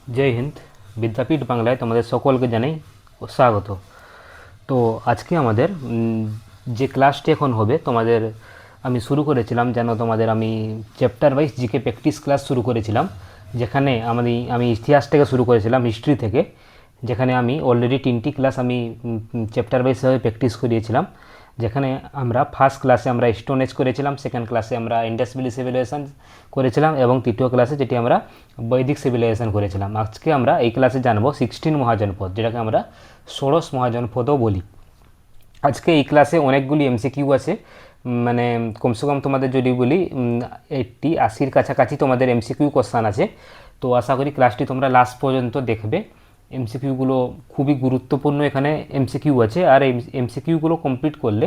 জয় হিন্দ। বিদ্যাপীঠ বাংলায় তোমাদের সকলকে জানাই স্বাগত। তো আজকে আমাদের যে ক্লাসটি এখন হবে তোমাদের আমি শুরু করেছিলাম যেন তোমাদের আমি chapter wise GK practice class শুরু করেছিলাম, যেখানে আমি ইতিহাস থেকে শুরু করেছিলাম, হিস্ট্রি থেকে, যেখানে আমি অলরেডি 3টি ক্লাস আমি চ্যাপ্টার ওয়াইজভাবে প্র্যাকটিস করিয়েছিলাম। যেখানে আমরা ফার্স্ট ক্লাসে আমরা স্টোন এজ করেছিলাম, সেকেন্ড ক্লাসে আমরা ইন্ডাস ভ্যালি সিভিলাইজেশন করেছিলাম এবং তৃতীয় ক্লাসে যেটি আমরা বৈদিক সিভিলাইজেশন করেছিলাম। আজকে আমরা এই ক্লাসে জানবো 16 মহাজনপদ, যেটাকে আমরা ষোড়শ মহাজনপদও বলি। আজকে এই ক্লাসে অনেকগুলি এমসিকিউ আছে, মানে কমসে কম তোমাদের যদি বলি 80-80-র কাছাকাছি তোমাদের এমসিকিউ কোশ্চান আছে। তো আশা করি ক্লাসটি তোমরা লাস্ট পর্যন্ত দেখবে। এমসিকিউগুলো খুবই গুরুত্বপূর্ণ, এখানে এমসিকিউ আছে, আর এই এমসিকিউগুলো কমপ্লিট করলে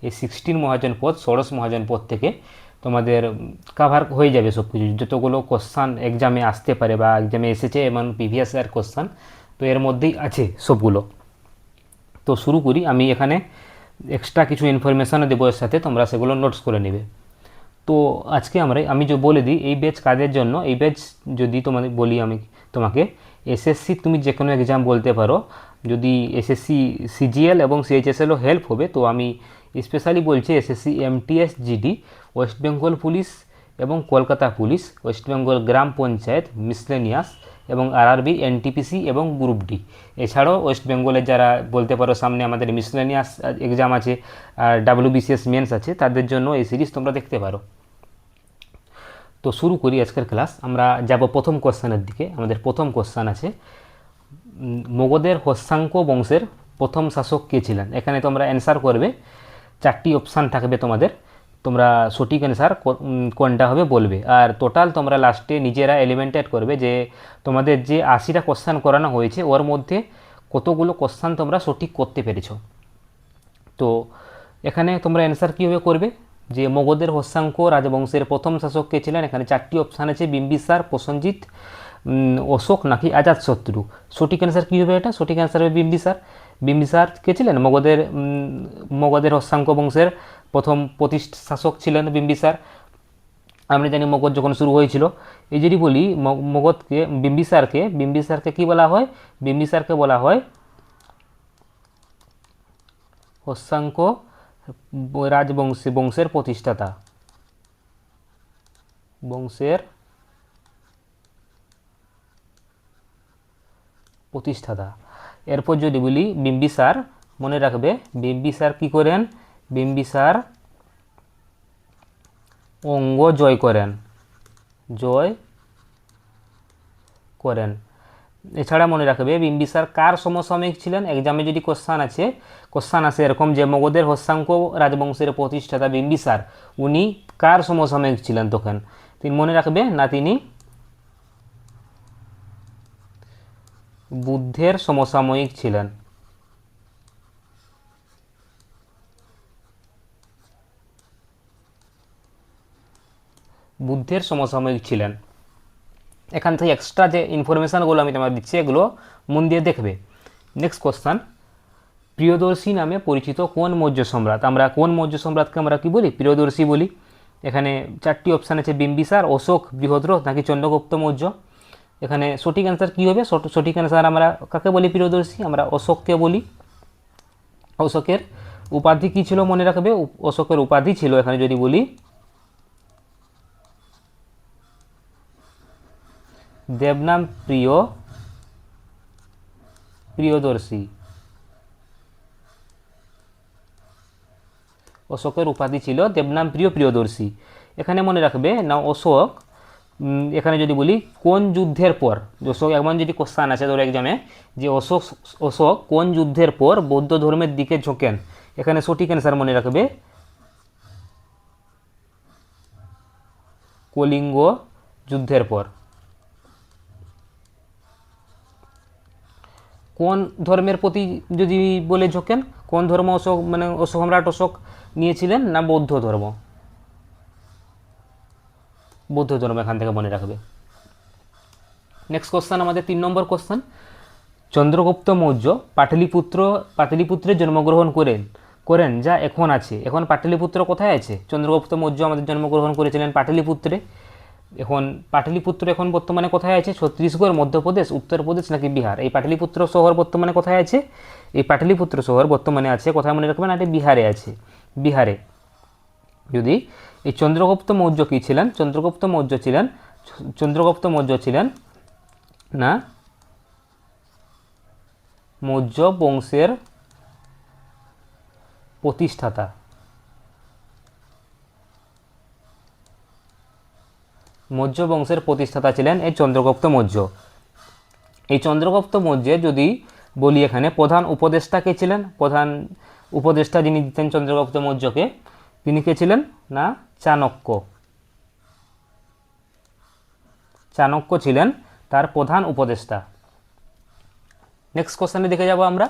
এই 16 মহাজনপদ, ষোড়শ মহাজনপদ থেকে তোমাদের কাভার হয়ে যাবে সব কিছু, যতগুলো কোশ্চান এক্সামে আসতে পারে বা এক্সামে এসেছে এবং প্রিভিয়াস ইয়ার কোশ্চান, তো এর মধ্যেই আছে সবগুলো। তো শুরু করি। আমি এখানে এক্সট্রা কিছু ইনফরমেশানও দেবো এর সাথে, তোমরা সেগুলো নোটস করে নেবে। তো আজকে আমি যে বলে দিই এই ব্যাচ কাদের জন্য। এই ব্যাচ যদি তোমাদের বলি আমি তোমাকে, এসএসসি তুমি যে কোনো এক্সাম বলতে পারো, যদি এসএসসি সিজিএল এবং সিএইচএসএলও হেল্প হবে, তো আমি স্পেশালি বলছি SSC MTS GD, West Bengal police এবং কলকাতা পুলিশ, ওয়েস্ট বেঙ্গল গ্রাম পঞ্চায়েত, মিসলেনিয়াস এবং আরআরবি, এনটিপিসি এবং গ্রুপ ডি। এছাড়াও ওয়েস্ট বেঙ্গলের যারা বলতে পারো সামনে আমাদের মিসলেনিয়াস এক্সাম আছে আর ডাব্লিউবিসিএস মেন্স আছে, তাদের জন্য এই সিরিজ তোমরা দেখতে পারো। তো শুরু করি আজকের ক্লাস। আমরা যাব প্রথম কোশ্চানের দিকে। আমাদের প্রথম কোশ্চান আছে, মগধের হস্যাঙ্ক বংশের প্রথম শাসক কে ছিলেন? এখানে তোমরা অ্যান্সার করবে, 4টি অপশান থাকবে তোমাদের, তোমরা সঠিক অ্যান্সার কোনটা হবে বলবে। আর টোটাল তোমরা লাস্টে নিজেরা এলিমেন্টেড করবে যে তোমাদের যে 80টা কোশ্চান করানো হয়েছে ওর মধ্যে কতগুলো কোশ্চান তোমরা সঠিক করতে পেরেছো। তো এখানে তোমরা অ্যান্সার কীভাবে করবে, যে মগধের হস্যাঙ্ক রাজবংশের প্রথম শাসক কে ছিলেন? এখানে 4টি অপশান আছে, বিম্বিসার, প্রসেনজিৎ, অশোক নাকি অজাতশত্রু। সঠিক অ্যান্সার কী হবে? এটা সঠিক অ্যান্সার হবে বিম্বিসার। বিম্বিসার কে ছিলেন? মগধের হস্যাঙ্ক বংশের প্রথম শাসক ছিলেন বিম্বিসার। আমরা জানি মগধ যখন শুরু হয়েছিল, এই যদি বলি মগধকে, বিম্বিসারকে কী বলা হয়? বিম্বিসারকে বলা হয় হস্যাঙ্ক বংশের প্রতিষ্ঠাতা, বংশের প্রতিষ্ঠাতা। এরপর যদি বলি বিম্বিসার, মনে রাখবে বিম্বিসার কি করেন? বিম্বিসার অঙ্গ জয় করেন। এছাড়া মনে রাখবে বিম্বিসার কার সমসাময়িক ছিলেন? এক্সামে যদি কোশ্চান আসে এরকম যে মগধের হস্যাঙ্ক রাজবংশের প্রতিষ্ঠাতা বিম্বিসার, উনি কার সমসাময়িক ছিলেন? তখন তিনি মনে রাখবে না, তিনি বুদ্ধের সমসাময়িক ছিলেন। বুদ্ধের সমসাময়িক ছিলেন। এখান থেকে এক্সট্রা যে ইনফরমেশানগুলো আমি তোমার দিচ্ছি এগুলো মন দিয়ে দেখবে। নেক্সট কোশ্চান, প্রিয়দর্শী নামে পরিচিত কোন মৌর্য সম্রাট? আমরা কোন মৌর্য সম্রাটকে আমরা কি বলি? প্রিয়দর্শী বলি। এখানে 4টি অপশান আছে, বিম্বিসার, অশোক, বৃহদ্রথ নাকি চন্দ্রগুপ্ত মৌর্য। এখানে সঠিক অ্যান্সার কী হবে? সঠিক অ্যান্সার আমরা কাকে বলি? প্রিয়দর্শী, আমরা অশোককে বলি। অশোকের উপাধি কী ছিল মনে রাখবে? অশোকের উপাধি ছিল, এখানে যদি বলি দেবনাম প্রিয়দর্শী। অশোকের উপাধি ছিল দেবনাম প্রিয়দর্শী। এখানে মনে রাখবে না অশোক, এখানে যদি বলি কোন যুদ্ধের পর, অশোক এমন যদি কোশ্চান আছে ধরো এক্সামে যে অশোক কোন যুদ্ধের পর বৌদ্ধ ধর্মের দিকে ঝোঁকেন? এখানে সঠিক অ্যান্সার মনে রাখবে কলিঙ্গ যুদ্ধের পর। কোন ধর্মের প্রতি যদি বলে ঝোঁকেন, কোন ধর্ম অশোক সম্রাট অশোক নিয়েছিলেন? না বৌদ্ধ ধর্ম। বৌদ্ধ ধর্ম এখান থেকে মনে রাখবে। নেক্সট কোশ্চান আমাদের 3 নম্বর কোশ্চান, চন্দ্রগুপ্ত মৌর্য পাটলিপুত্রে জন্মগ্রহণ করেন যা এখন আছে। এখন পাটলিপুত্র কোথায় আছে? চন্দ্রগুপ্ত মৌর্য আমাদের জন্মগ্রহণ করেছিলেন পাটলিপুত্রে। এখন পাটলিপুত্র এখন বর্তমানে কোথায় আছে? ছত্তিশগড়, মধ্যপ্রদেশ, উত্তরপ্রদেশ নাকি বিহার? এই পাটলিপুত্র শহর বর্তমানে কোথায় আছে? এই পাটলিপুত্র শহর বর্তমানে আছে কোথায় মনে রাখবেন? এটা বিহারে আছে, বিহারে। যদি এই চন্দ্রগুপ্ত মৌর্য কী ছিলেন? চন্দ্রগুপ্ত মৌর্য ছিলেন না মৌর্য বংশের প্রতিষ্ঠাতা। মৌর্য বংশের প্রতিষ্ঠাতা ছিলেন এই চন্দ্রগুপ্ত মৌর্য। এই চন্দ্রগুপ্ত মৌর্যের যদি বলি এখানে প্রধান উপদেষ্টা কে ছিলেন? প্রধান উপদেষ্টা যিনি দিতেন চন্দ্রগুপ্ত মৌর্যকে, তিনি কে ছিলেন? না চাণক্য। চাণক্য ছিলেন তার প্রধান উপদেষ্টা। নেক্সট কোশ্চেনে দেখে যাব আমরা,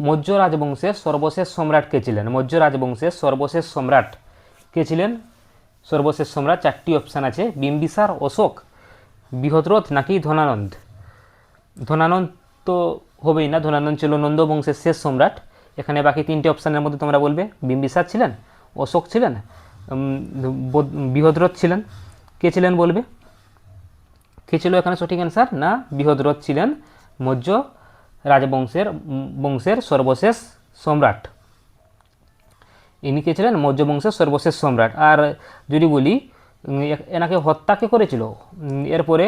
মৌর্য রাজবংশের সর্বশেষ সম্রাট কে ছিলেন? মৌর্য রাজবংশের সর্বশেষ সম্রাট কে ছিলেন? সর্বশেষ সম্রাট চারটি অপশান আছে, বিম্বিসার, অশোক, বৃহদ্রথ নাকি ধনানন্দ। ধনানন্দ তো হবেই না, ধনানন্দ ছিল নন্দ বংশের শেষ সম্রাট। এখানে বাকি তিনটে অপশানের মধ্যে তোমরা বলবে, বিম্বিসার ছিলেন, অশোক ছিলেন, বৃহদ্রথ ছিলেন। কে ছিলেন বলবে? কে ছিল এখানে সঠিক অ্যান্সার? না বৃহদ্রথ ছিলেন মৌর্য বংশের সর্বশেষ সম্রাট। ইনি কে ছিলেন? মৌর্য বংশের সর্বশেষ সম্রাট। আর যদি বলি এনাকে হত্যা কে করেছিল? এরপরে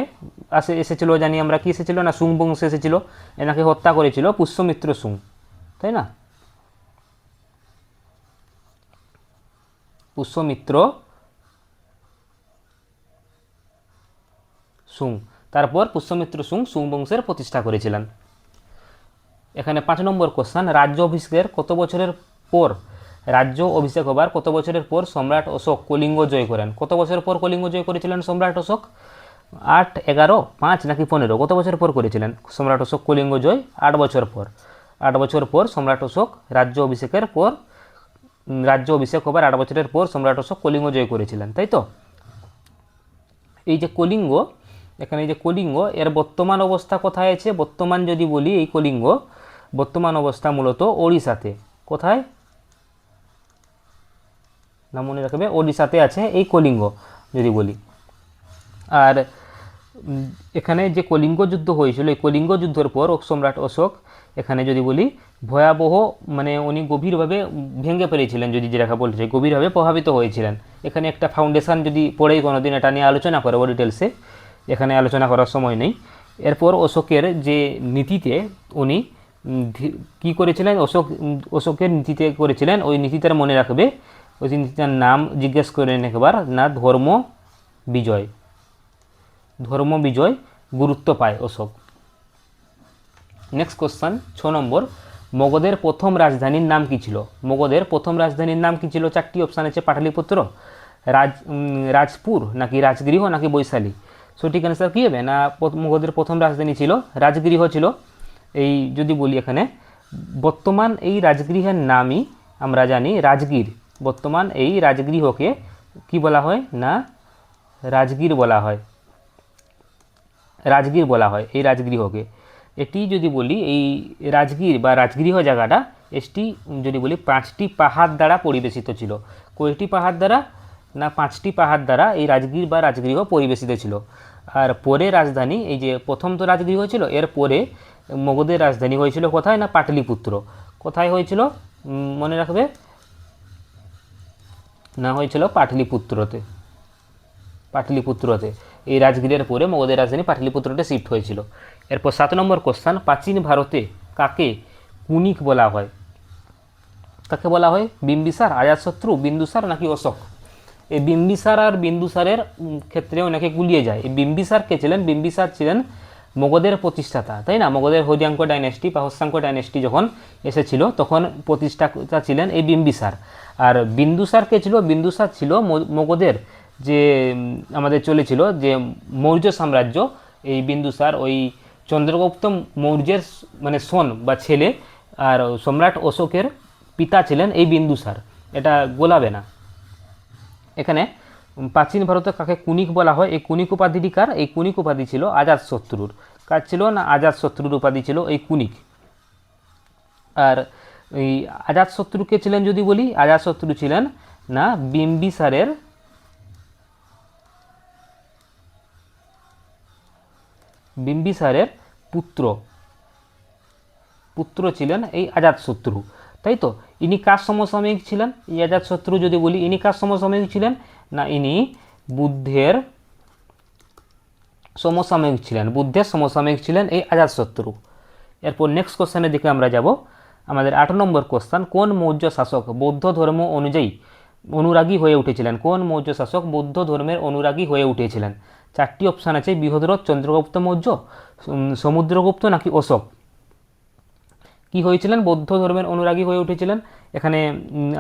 এসেছিল জানি আমরা, কি এসেছিল? না শুং বংশ এসেছিল, এনাকে হত্যা করেছিল পুষ্যমিত্র শুং, তাই না? পুষ্যমিত্র শুং। তারপর পুষ্যমিত্র শুং বংশের প্রতিষ্ঠা করেছিলেন। এখানে 5 নম্বর কোশ্চেন, রাজ্য অভিষেকের কত বছরের পর, রাজ্য অভিষেক হবার কত বছরের পর সম্রাট অশোক কলিঙ্গ জয় করেন? কত বছর পর কলিঙ্গ জয় করেছিলেন সম্রাট অশোক? 8, 11, 5 নাকি 15? কত বছর পর করেছিলেন সম্রাট অশোক কলিঙ্গ জয়? 8 বছর পর। 8 বছর পর সম্রাট অশোক রাজ্য অভিষেক হবার 8 বছরের পর সম্রাট অশোক কলিঙ্গ জয় করেছিলেন, তাই তো? এই যে কলিঙ্গ, এখানে এই যে কলিঙ্গ, এর বর্তমান অবস্থা কোথায় আছে? বর্তমান যদি বলি এই কলিঙ্গ বর্তমান অবস্থা মূলত ওড়িশাতে। কোথায়? না মনে রাখবে, ওড়িশাতে আছে এই কলিঙ্গ যদি বলি। আর এখানে যে কলিঙ্গ যুদ্ধ হয়েছিল, এই কলিঙ্গ যুদ্ধের পর সম্রাট অশোক এখানে যদি বলি ভয়াবহ, মানে উনি গভীরভাবে ভেঙে ফেলেছিলেন, যদি যেটাকে বলছে গভীরভাবে প্রভাবিত হয়েছিলেন। এখানে একটা ফাউন্ডেশন যদি পড়েই কোনো দিন এটা নিয়ে আলোচনা করে ও ডিটেলসে, এখানে আলোচনা করার সময় নেই। এরপর অশোকের যে নীতিতে উনি কী করেছিলেন? অশোকের নীতিতে করেছিলেন, ওই নীতিটার মনে রাখবে, ওই নীতিটার নাম জিজ্ঞেস করেন একবার, না ধর্ম বিজয়। ধর্ম বিজয় গুরুত্ব পায় অশোক। নেক্সট কোশ্চেন 6 নম্বর, মগধের প্রথম রাজধানীর নাম কি ছিল? মগধের প্রথম রাজধানীর নাম কি ছিল? 4টি অপশান আছে, পাটলিপুত্র, রাজপুর নাকি রাজগৃহ নাকি বৈশালী। সঠিক অ্যান্সার কী হবে? না মগধের প্রথম রাজধানী ছিল রাজগৃহ ছিল। এই যদি বলি এখানে বর্তমান এই রাজগৃহের নামই আমরা জানি রাজগীর। বর্তমান এই রাজগৃহকে কি বলা হয়? না রাজগীর বলা হয়। রাজগীর বলা হয় এই রাজগৃহকে। এটি যদি বলি এই রাজগীর বা রাজগৃহ জায়গাটা, এটি যদি বলি 5টি পাহাড় দ্বারা পরিবেশিত ছিল। কয়টি পাহাড় দ্বারা? না 5টি পাহাড় দ্বারা এই রাজগীর বা রাজগৃহ পরিবেশিত ছিল। আর পরে রাজধানী, এই যে প্রথম তো রাজগৃহ ছিল, এর পরে মগধের রাজধানী হয়েছিল কোথায়? না পাটলিপুত্র। কোথায় হয়েছিল মনে রাখবে? না হয়েছিল পাটলিপুত্রতে। পাটলিপুত্রতে এই রাজগীরের পরে মগধের রাজধানী পাটলিপুত্রতে শিফট হয়েছিল। এরপর 7 নম্বর কোশ্চেন, প্রাচীন ভারতে কাকে কুনিক বলা হয়? কাকে বলা হয়? বিম্বিসার, অজাতশত্রু, বিন্দুসার নাকি অশোক? এই বিম্বিসার আর বিন্দুসারের ক্ষেত্রে অনেকে গুলিয়ে যায়। এই বিম্বিসার কে ছিলেন? বিম্বিসার ছিলেন মগধের প্রতিষ্ঠাতা, তাই না? মগধের হরিয়াঙ্ক ডাইনেস্টি বা হস্যাঙ্ক ডাইনেস্টি যখন এসেছিল তখন প্রতিষ্ঠাতা ছিলেন এই বিম্বিসার। আর বিন্দুসার কে ছিল? বিন্দুসার ছিল মগধের যে আমাদের চলেছিল যে মৌর্য সাম্রাজ্য, এই বিন্দুসার ওই চন্দ্রগুপ্ত মৌর্যের মানে সন বা ছেলে, আর সম্রাট অশোকের পিতা ছিলেন এই বিন্দুসার। এটা গোলাবে না। এখানে প্রাচীন ভারতে কাকে কুনিক বলা হয়? এই কুনিক উপাধিটি কার? এই কুনিক উপাধি ছিল অজাতশত্রুর। কার ছিল? না অজাতশত্রুর উপাধি ছিল এই কুনিক। আর এই অজাতশত্রু কে ছিলেন যদি বলি? অজাতশত্রু ছিলেন না বিম্বিসারের বিম্বিসারের পুত্র পুত্র ছিলেন এই অজাতশত্রু, তাই তো। ইনি কার সমসাময়িক ছিলেন? এই অজাতশত্রু যদি বলি, ইনি কার সমসাময়িক ছিলেন? না, ইনি বুদ্ধের সমসাময়িক ছিলেন, বুদ্ধের সমসাময়িক ছিলেন এই অজাতশত্রু। এরপর নেক্সট কোশ্চেনের দিকে আমরা যাব। আমাদের 8 নম্বর কোশ্চেন, কোন মৌর্য শাসক বৌদ্ধ ধর্ম অনুযায়ী অনুরাগী হয়ে উঠেছিলেন? কোন মৌর্য শাসক বৌদ্ধ ধর্মের অনুরাগী হয়ে উঠেছিলেন? 4টি অপশান আছে, বৃহদ্রথ, চন্দ্রগুপ্ত মৌর্য, সমুদ্রগুপ্ত নাকি অশোক। কি হয়েছিলেন? বৌদ্ধ ধর্মের অনুরাগী হয়ে উঠেছিলেন। এখানে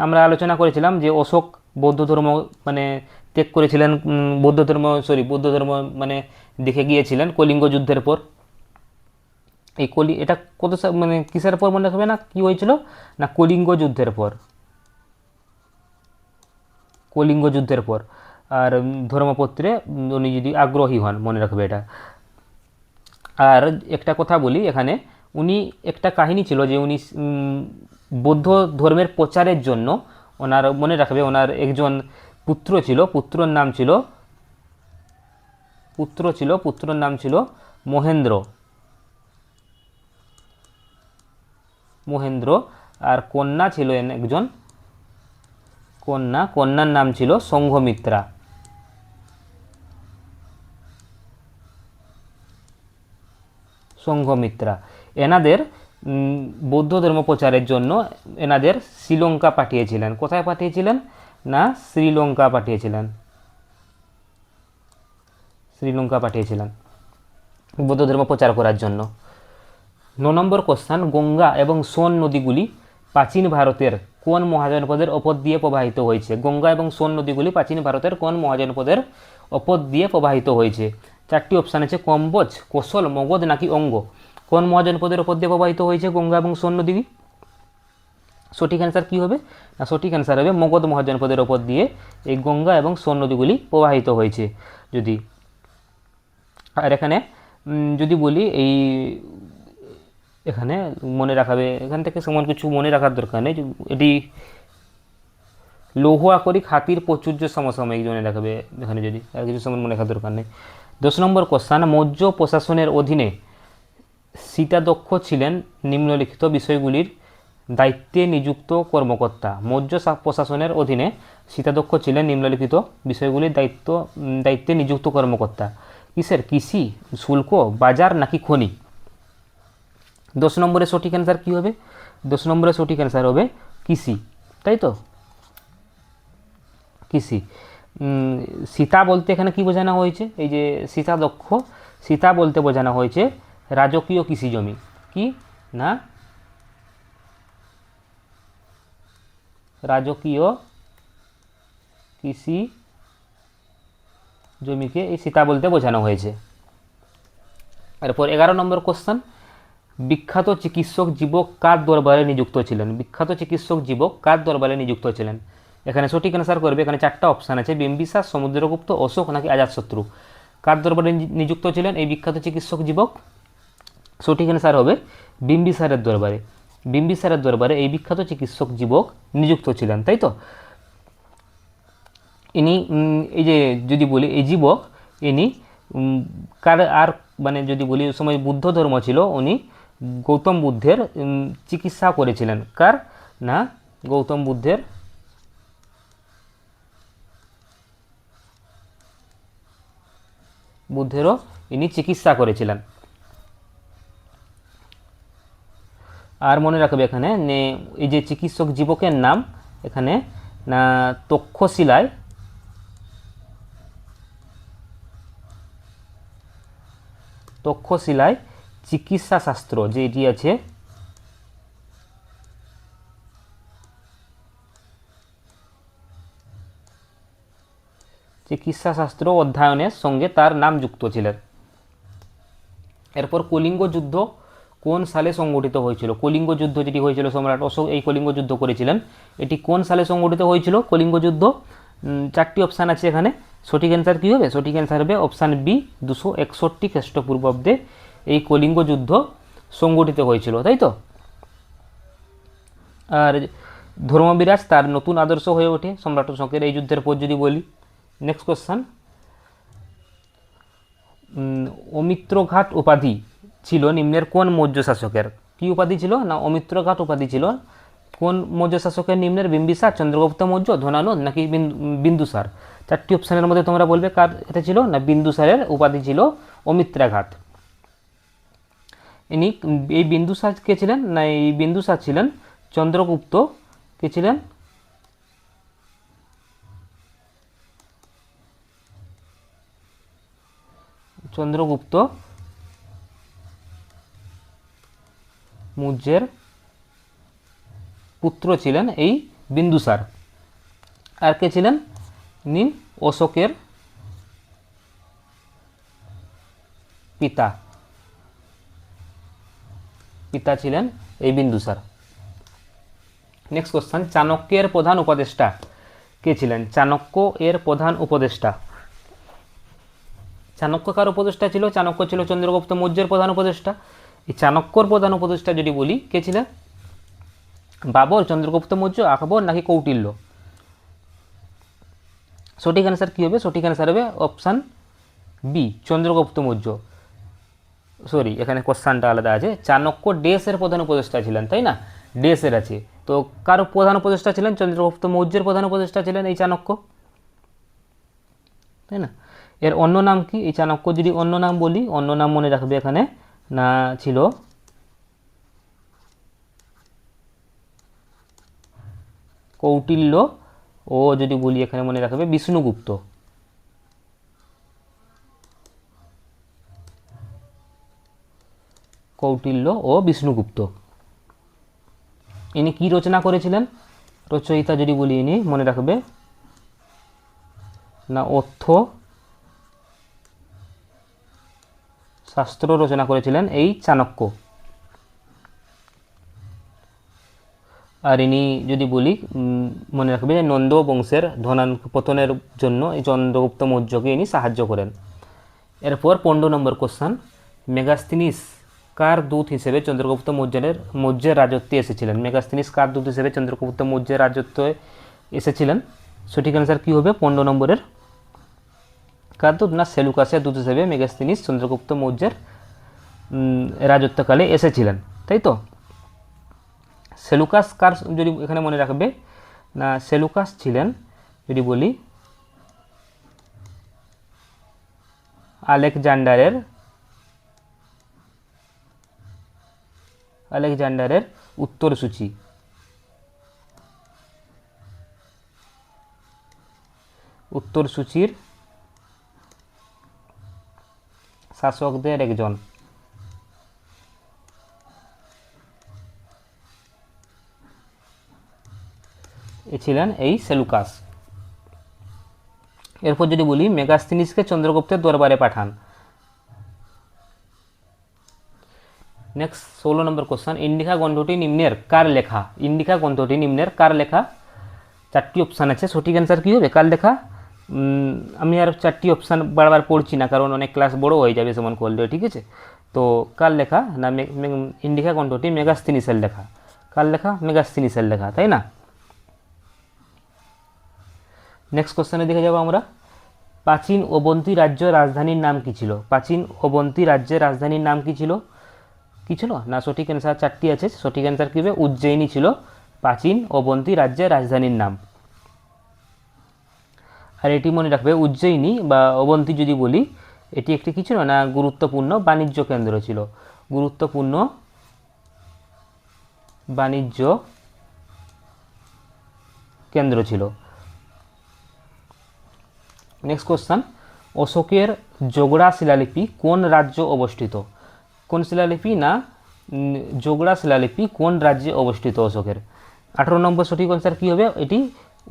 আমরা আলোচনা করেছিলাম যে অশোক বৌদ্ধ ধর্ম মানে ত্যাগ করেছিলেন, বৌদ্ধ ধর্ম মানে দেখে গিয়েছিলেন কলিঙ্গ যুদ্ধের পর। এই এটা কত মানে কিসের পর মনে রাখবে না, কি হয়েছিল না কলিঙ্গ যুদ্ধের পর, কলিঙ্গ যুদ্ধের পর। আর ধর্মপত্রে উনি যদি আগ্রহী হন, মনে রাখবে এটা। আর একটা কথা বলি এখানে, উনি একটা কাহিনী ছিল যে উনি বৌদ্ধ ধর্মের প্রচারের জন্য ওনার, মনে রাখবে, ওনার একজন পুত্র ছিল, পুত্রর নাম ছিল মহেন্দ্র। আর কন্যা ছিল একজন কন্যার নাম ছিল সংঘমিত্রা। এনাদের বৌদ্ধ ধর্ম প্রচারের জন্য এনাদের শ্রীলঙ্কা পাঠিয়েছিলেন। কোথায় পাঠিয়েছিলেন? না, শ্রীলঙ্কা পাঠিয়েছিলেন বৌদ্ধ ধর্ম প্রচার করার জন্য। 9 নম্বর কোশ্চেন, গঙ্গা এবং সোন নদীগুলি প্রাচীন ভারতের কোন মহাজনপদের ওপর দিয়ে প্রবাহিত হয়েছে? গঙ্গা এবং সোন নদীগুলি প্রাচীন ভারতের কোন মহাজনপদের ওপর দিয়ে প্রবাহিত হয়েছে? 4টি অপশান আছে, কম্বোজ, কোশল, মগধ নাকি অঙ্গ। কোন মহাজনপদের ওপর দিয়ে প্রবাহিত হয়েছে গঙ্গা এবং সোন নদী? সঠিক অ্যান্সার কী হবে? না, সঠিক অ্যান্সার হবে মগধ মহাজনপদের ওপর দিয়ে এই গঙ্গা এবং সোন নদীগুলি প্রবাহিত হয়েছে। যদি আর এখানে যদি বলি, এই এখানে মনে রাখাবে, এখান থেকে সমান কিছু মনে রাখার দরকার নেই। এটি লৌহ আকরিক হাতির প্রাচুর্য সমসাময়িক মনে রাখবে, এখানে যদি আর কিছু সমান মনে রাখার দরকার নেই। 10 নম্বর কোশ্চেন, মৌর্য প্রশাসনের অধীনে সীতাদক্ষ ছিলেন নিম্নলিখিত বিষয়গুলির দায়িত্বে নিযুক্ত কর্মকর্তা। মৌর্য প্রশাসনের অধীনে সীতাদক্ষ ছিলেন নিম্নলিখিত বিষয়গুলির দায়িত্বে নিযুক্ত কর্মকর্তা। কিসের? কৃষি, শুল্ক, বাজার নাকি খনি। 10 নম্বরের সঠিক অ্যান্সার কী হবে? 10 নম্বরের সঠিক অ্যান্সার হবে কৃষি, তাই তো, কৃষি। সীতা বলতে এখানে কি বোঝানো হয়েছে? এই যে সীতাদক্ষ, সীতা বলতে বোঝানো হয়েছে রাজকীয় কৃষি জমি। কি না, রাজকীয় কৃষি জমিকে এই সীতা বলতে বোঝানো হয়েছে। এরপর 11 নম্বর কোশ্চেন, বিখ্যাত চিকিৎসক জীবক কার দরবারে নিযুক্ত ছিলেন? বিখ্যাত চিকিৎসক জীবক কার দরবারে নিযুক্ত ছিলেন? এখানে সঠিক অ্যান্সার করবে, এখানে 4টা অপশান আছে, বিম্বিসার, সমুদ্রগুপ্ত, অশোক নাকি অজাতশত্রু। কার দরবারে নিযুক্ত ছিলেন এই বিখ্যাত চিকিৎসক জীবক? সঠিক অ্যান্সার হবে বিম্বিসারের দরবারে। বিম্বিসারের দরবারে এই বিখ্যাত চিকিৎসক জীবক নিযুক্ত ছিলেন, তাই তো। ইনি এই যে যদি বলি এই জীবক, ইনি কার আর মানে যদি বলি ওই সময় বুদ্ধ ধর্ম ছিল, উনি গৌতম বুদ্ধের চিকিৎসা করেছিলেন। কার? না, গৌতম বুদ্ধেরও ইনি চিকিৎসা করেছিলেন। আর মনে রাখবে এখানে এই যে চিকিৎসক জীবকের নাম এখানে না তক্ষশিলায় চিকিৎসা শাস্ত্র যেটি আছে, চিকিৎসা শাস্ত্র অধ্যয়নের সঙ্গে তার নাম যুক্ত ছিলেন। এরপর কলিঙ্গ যুদ্ধ কোন সালে সংগঠিত হয়েছিল? কলিঙ্গ যুদ্ধ যেটি হয়েছিল, সম্রাট অশোক এই কলিঙ্গ যুদ্ধ করেছিলেন। এটি কোন সালে সংগঠিত হয়েছিল কলিঙ্গ যুদ্ধ? 4টি অপশান আছে এখানে। সঠিক অ্যান্সার কী হবে? সঠিক অ্যান্সার হবে অপশান বি, 261 খ্রিস্টপূর্বাব্দে এই কলিঙ্গ যুদ্ধ সংগঠিত হয়েছিল, তাই তো। আর ধর্মবিরাজ তার নতুন আদর্শ হয়ে ওঠে সম্রাট অশোকের এই যুদ্ধের পর যদি বলি। নেক্সট কোশ্চেন, উম, অমিত্রঘাট উপাধি ছিল নিম্নের কোন মৌর্য শাসকের? কি উপাধি ছিল না অমিত্রঘাট উপাধি ছিল কোন মৌর্য শাসকের? নিম্নের বিম্বিসার, চন্দ্রগুপ্ত মৌর্য, ধনানন্দ নাকি বিন্দুসার? চারটি অপশানের মধ্যে তোমরা বলবে কার এটা ছিল না বিন্দুসারের উপাধি ছিল অমিত্রাঘাত। ইনি এই বিন্দুসার কে ছিলেন না এই বিন্দুসার ছিলেন চন্দ্রগুপ্ত কে ছিলেন চন্দ্রগুপ্ত মৌর্যের পুত্র ছিলেন এই বিন্দুসার। আর কে ছিলেন? ইনি অশোকের পিতা পিতা ছিলেন এই বিন্দুসার। নেক্সট কোশ্চেন, চাণক্যের প্রধান উপদেষ্টা কে ছিলেন? চাণক্য এর প্রধান উপদেষ্টা। চাণক্য কার উপদেষ্টা ছিল? চাণক্য ছিল চন্দ্রগুপ্ত মৌর্যের প্রধান উপদেষ্টা। এই চাণক্যর প্রধান উপদেষ্টা যদি বলি কে ছিলেন? বাবর, চন্দ্রগুপ্ত মৌর্য, আকবর নাকি কৌটিল্য? সঠিক অ্যান্সার কী হবে? সঠিক অ্যান্সার হবে option B, Chandragupta Maurya. Sorry, এখানে কোশ্চানটা আলাদা আছে। চাণক্য ডেসের প্রধান উপদেষ্টা ছিলেন, তাই না? ডেসের আছে তো কার প্রধান উপদেষ্টা ছিলেন? চন্দ্রগুপ্ত মৌর্যের প্রধান উপদেষ্টা ছিলেন এই চাণক্য, তাই না? এর অন্য নাম কি? এই চাণক্য যদি অন্য নাম বলি, অন্য নাম মনে রাখবে এখানে না ছিল কৌটিল্য, ও যদি বলি এখানে মনে রাখবে বিষ্ণুগুপ্ত। কৌটিল্য ও বিষ্ণুগুপ্ত। ইনি কি রচনা করেছিলেন? রচয়িতা যদি বলি ইনি মনে রাখবে না অর্থ শাস্ত্র রচনা করেছিলেন এই চাণক্য। আর ইনি যদি বলি মনে রাখবে যে নন্দ বংশের পতনের জন্য এই চন্দ্রগুপ্ত মৌর্যকে ইনি সাহায্য করেন। এরপর 15 নম্বর কোশ্চান, মেগাস্তিনিস কার দূত হিসেবে চন্দ্রগুপ্ত মৌর্যের রাজত্বে এসেছিলেন? মেগাস্তিনিস কার দূত হিসেবে চন্দ্রগুপ্ত মৌর্যের রাজত্বে এসেছিলেন? সঠিক অ্যান্সার কী হবে 15 নম্বরের? কার দূত না সেলুকাসের দূত হিসেবে মেগাস্তিনিস চন্দ্রগুপ্ত মৌর্যের রাজত্বকালে এসেছিলেন, তাই তো? সেলুকাস কার যদি এখানে মনে রাখবে না সেলুকাস ছিলেন যদি বলি আলেকজান্ডারের উত্তরসূচি। উত্তরসূচির শাসকদের একজন। এ ছিলেন এই সেলুকাস। এরপর যদি বলি মেগাস্তিনিসকে চন্দ্রগুপ্তের দরবারে পাঠান। নেক্সট 16 নম্বর কোশ্চেন, ইন্ডিকা গ্রন্থটি নিম্নের কার লেখা? ইন্ডিকা গ্রন্থটি নিম্নের কার লেখা? চারটি অপশান আছে, সঠিক অ্যান্সার কী হবে? কার লেখা? আমি আর চারটি অপশান বারবার পড়ছি না কারণ অনেক ক্লাস বড় হয়ে যাবে সেমন করলে, ঠিক আছে? তো কার লেখা না ইন্ডিকা গ্রন্থটি মেগাস্তিনিসের লেখা। কার লেখা? মেগাস্তিনিসের লেখা, তাই না? নেক্সট কোশ্চেনে দেখে যাবো আমরা, প্রাচীন অবন্তী রাজ্য রাজধানীর নাম কী ছিল? প্রাচীন অবন্তী রাজ্যের রাজধানীর নাম কী ছিল? কী ছিল না? সঠিক অ্যান্সার চারটি আছে, সঠিক অ্যান্সার কী হবে? উজ্জয়িনী ছিল প্রাচীন অবন্তী রাজ্যের রাজধানীর নাম। আর এটি মনে রাখবে উজ্জয়িনী বা অবন্তী যদি বলি এটি একটি কি ছিল না গুরুত্বপূর্ণ বাণিজ্য কেন্দ্র ছিল। গুরুত্বপূর্ণ বাণিজ্য কেন্দ্র ছিল। নেক্সট কোশ্চেন, অশোকের যোগড়া শিলালিপি কোন রাজ্য অবস্থিত? কোন শিলালিপি না যোগড়া শিলালিপি কোন রাজ্যে অবস্থিত অশোকের? 18 নম্বর সঠিক অ্যান্সার কী হবে? এটি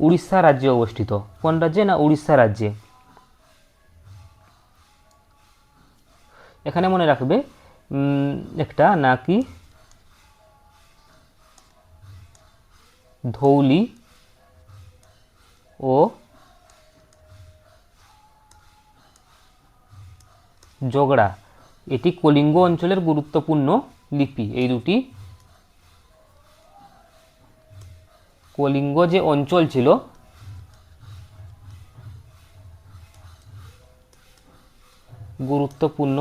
উড়িষ্যা রাজ্যে অবস্থিত। কোন রাজ্যে না উড়িষ্যা রাজ্যে। এখানে মনে রাখবে একটা নাকি ধৌলি ও যোগড়া এটি কলিঙ্গ অঞ্চলের গুরুত্বপূর্ণ লিপি। এই দুটি কলিঙ্গ যে অঞ্চল ছিল গুরুত্বপূর্ণ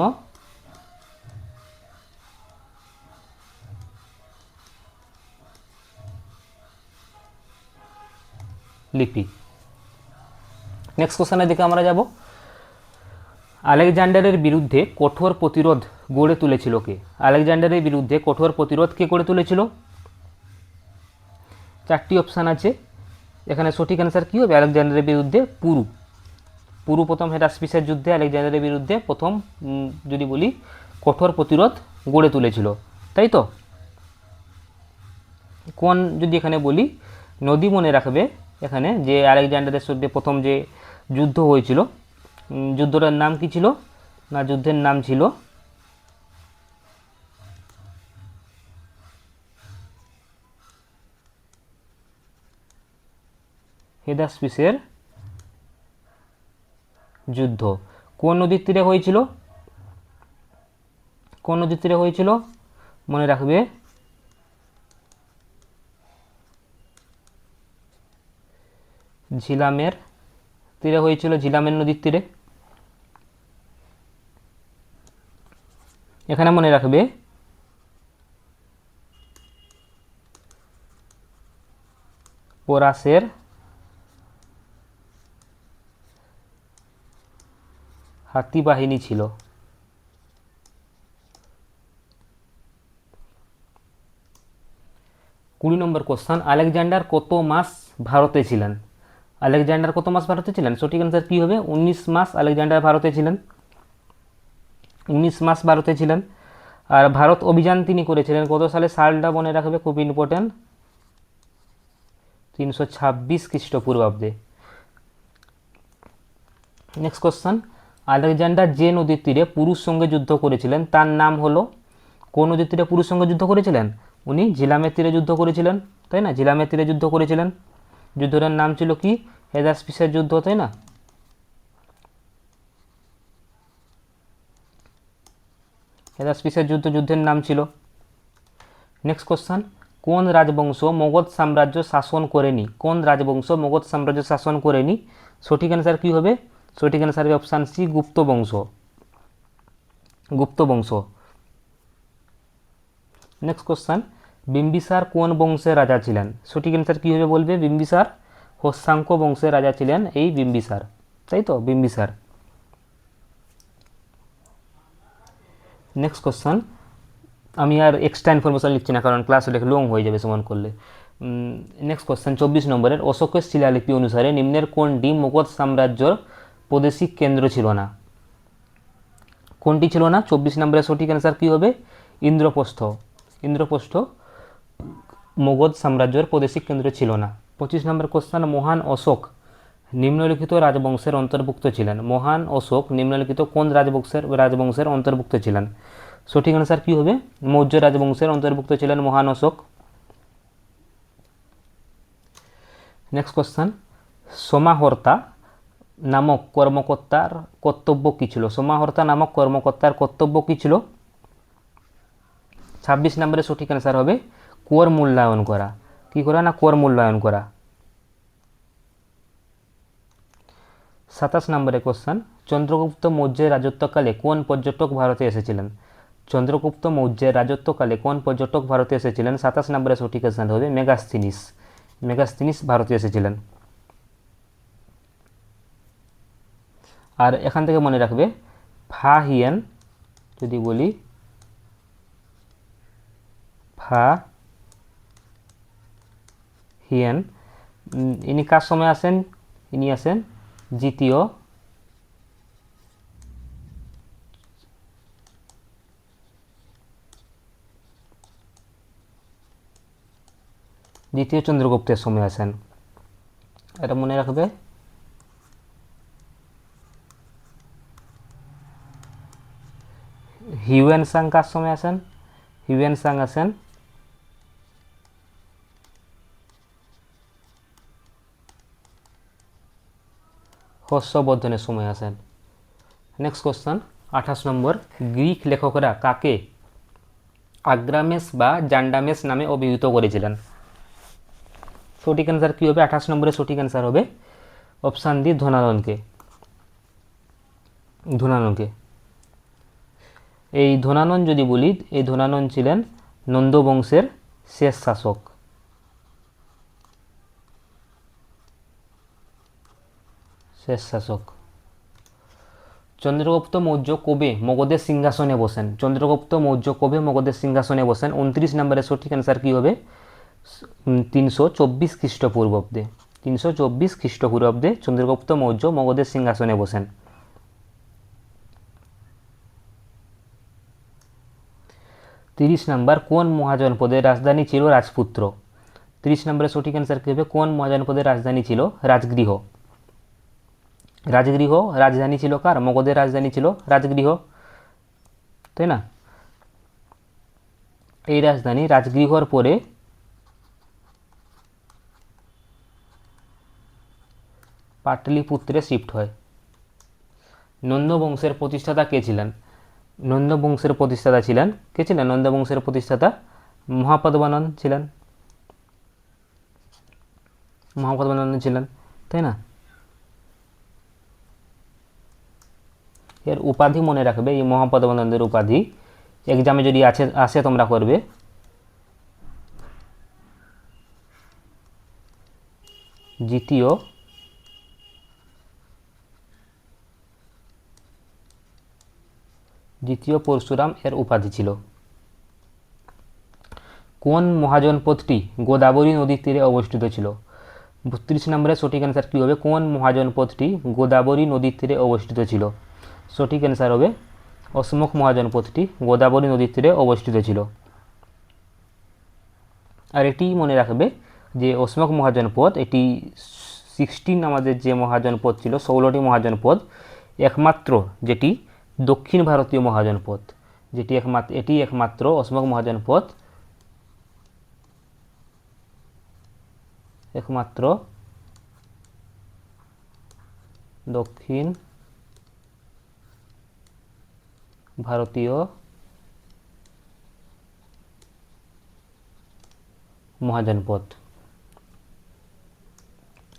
লিপি। নেক্সট কোশ্চেনের দিকে আমরা যাব। আলেকজান্ডারের বিরুদ্ধে কঠোর প্রতিরোধ গড়ে তুলেছিল কে? আলেকজান্ডারের বিরুদ্ধে কঠোর প্রতিরোধ কে গড়ে তুলেছিল? চারটি অপশান আছে, এখানে সঠিক অ্যান্সার কী হবে? আলেকজান্ডারের বিরুদ্ধে পুরু প্রথম হেরাসপিসের যুদ্ধে আলেকজান্ডারের বিরুদ্ধে প্রথম যদি বলি কঠোর প্রতিরোধ গড়ে তুলেছিল, তাই তো? কোন যদি এখানে বলি নদী মনে রাখবে এখানে যে আলেকজান্ডারের সঙ্গে প্রথম যে যুদ্ধ হয়েছিল, যুদ্ধটার নাম কি ছিল? না, যুদ্ধের নাম ছিল হেদাসপিসের যুদ্ধ। কোন নদীর তীরে হয়েছিল? কোন নদীর তীরে হয়েছিল মনে রাখবে? ঝিলামের তীরে হয়েছিল, ঝিলামের নদীর তীরে। এখানে মনে রাখবে পোরাসের হাতি বাহিনী ছিল। 20 নম্বর কোশ্চেন, আলেকজান্ডার কত মাস ভারতে ছিলেন? আলেকজান্ডার কত মাস ভারতে ছিলেন? সঠিক অ্যান্সার কী হবে? 19 মাস আলেকজান্ডার ভারতে ছিলেন। 19 মাস ভারতে ছিলেন। আর ভারত অভিযান তিনি করেছিলেন কত সালে? সালটা মনে রাখবে, খুব ইম্পর্টেন্ট, 326 খ্রিস্টপূর্বাব্দে। নেক্সট কোশ্চেন, আলেকজান্ডার যে নদীর তীরে পুরুষ সঙ্গে যুদ্ধ করেছিলেন তার নাম হলো? কোন নদীর তীরে পুরুষ সঙ্গে যুদ্ধ করেছিলেন? উনি ঝিলামের তীরে যুদ্ধ করেছিলেন, তাই না? ঝিলামের তীরে যুদ্ধ করেছিলেন। যুদ্ধটার নাম ছিল কি? হেদাসপিসের যুদ্ধ, তাই না? হেদাসপিসের যুদ্ধের নাম ছিল। নেক্সট কোশ্চেন, কোন রাজবংশ মগধ সাম্রাজ্য শাসন করেনি? কোন রাজবংশ মগধ সাম্রাজ্য শাসন করেনি? সঠিক অ্যান্সার কী হবে? সঠিক অ্যান্সার হবে অপশান সি, গুপ্ত বংশ। গুপ্ত বংশ। নেক্সট কোশ্চেন, বিম্বিসার কোন বংশের রাজা ছিলেন? সঠিক অ্যান্সার কী হবে বলবে? বিম্বিসার হোস্যাঙ্ক বংশের রাজা ছিলেন এই বিম্বিসার, তাই তো? বিম্বিসার। নেক্সট কোশ্চেন, আমি আর এক্সট্রা ইনফরমেশন লিখছি না কারণ ক্লাস অনেক লং হয়ে যাবে সমান করলে। নেক্সট কোশ্চেন 24 নম্বরের, অশোকের শিলালিপি অনুসারে নিম্নের কোনটি মগধ সাম্রাজ্যর প্রাদেশিক কেন্দ্র ছিল না? কোনটি ছিল না? 24 নম্বরের সঠিক অ্যান্সার কী হবে? ইন্দ্রপ্রস্থ। ইন্দ্রপ্রস্থ মগধ সাম্রাজ্যের প্রাদেশিক কেন্দ্র ছিল না। 25 নম্বর কোশ্চেন, মহান অশোক নিম্নলিখিত রাজবংশের অন্তর্ভুক্ত ছিলেন? মহান অশোক নিম্নলিখিত কোন রাজবংশের অন্তর্ভুক্ত ছিলেন? সঠিক অ্যান্সার কী হবে? মৌর্য রাজবংশের অন্তর্ভুক্ত ছিলেন মহান অশোক। নেক্সট কোশ্চেন, সমাহর্তা নামক কর্মকর্তার কর্তব্য কী ছিল? সমাহর্তা নামক কর্মকর্তার কর্তব্য কী ছিল? 26 নম্বরে সঠিক অ্যান্সার হবে কর মূল্যায়ন করা। কী করা? না, কর মূল্যায়ন করা। 27 নম্বরে কোশ্চেন, চন্দ্রগুপ্ত মৌর্যের রাজত্বকালে কোন পর্যটক ভারতে এসেছিলেন? চন্দ্রগুপ্ত মৌর্যের রাজত্বকালে কোন পর্যটক ভারতে এসেছিলেন? 27 নম্বরে সঠিক অ্যান্সার হবে মেগাস্থিনিস। মেগাস্থিনিস ভারতে এসেছিলেন। আর এখান থেকে মনে রাখবে ফা হিয়েন যদি বলি, ফা হিয়েন ইনি কার সময় আসেন? ইনি আসেন দ্বিতীয় চন্দ্রগুপ্তের সময় আসেন, এটা মনে রাখবে। হিউয়েন সাং কার সময় আসেন? হিউয়েন সাং আসেন হর্ষবর্ধনের সময় আসেন। নেক্সট কোশ্চেন 28 নম্বর, গ্রিক লেখকরা কাকে আগ্রামেস বা জান্ডামেস নামে অভিহিত করেছিলেন? সঠিক অ্যান্সার কী হবে? 28 নম্বরে সঠিক অ্যান্সার হবে অপশান ডি, ধনাননকে। ধনাননকে। এই ধনানন যদি বলি, এই ধনানন ছিলেন নন্দ বংশের শেষ শাসক। চন্দ্রগুপ্ত মৌর্য কবে মগধের সিংহাসনে বসেন? চন্দ্রগুপ্ত মৌর্য কবে মগধের সিংহাসনে বসেন? 29 নম্বরের সঠিক অ্যান্সার কী হবে? 324 খ্রিস্টপূর্বাব্দে। 324 খ্রিস্টপূর্বাব্দে চন্দ্রগুপ্ত মৌর্য মগধের সিংহাসনে বসেন। 30 নম্বর, কোন মহাজনপদের রাজধানী ছিল রাজপুত্র? 30 নম্বরের সঠিক অ্যান্সার কী হবে? কোন মহাজনপদের রাজধানী ছিল রাজগৃহ। রাজগৃহ রাজধানী ছিল কার? মগধের রাজধানী ছিল রাজগৃহ, তাই না? এই রাজধানী রাজগৃহর পরে পাটলিপুত্রে শিফট হয়। নন্দ বংশের প্রতিষ্ঠাতা কে ছিলেন? নন্দ বংশের প্রতিষ্ঠাতা ছিলেন কে ছিলেন? নন্দ বংশের প্রতিষ্ঠাতা মহাপদ্মানন্দ ছিলেন। মহাপদ্মানন্দ ছিলেন, তাই না? এর উপাধি মনে রাখবে, এই মহাপদ্মানন্দের উপাধি এক্সামে যদি আসে তোমরা করবে দ্বিতীয় পরশুরাম এর উপাধি ছিল। কোন মহাজনপদটি গোদাবরী নদীর তীরে অবস্থিত ছিল? 32 নম্বরের সঠিক অ্যান্সার কী হবে? কোন মহাজনপদটি গোদাবরী নদীর তীরে অবস্থিত ছিল? সঠিক অ্যান্সার হবে অশোক মহাজনপদটি গোদাবরী নদীর তীরে অবস্থিত ছিল। আর এটি মনে রাখবে যে অশোক মহাজনপদ, এটি 16 আমাদের যে মহাজনপদ ছিল, 16টি মহাজনপদ, একমাত্র যেটি দক্ষিণ ভারতীয় মহাজনপদ, এটি একমাত্র অশোক মহাজনপদ, একমাত্র দক্ষিণ ভারতীয় মহাজনপদ।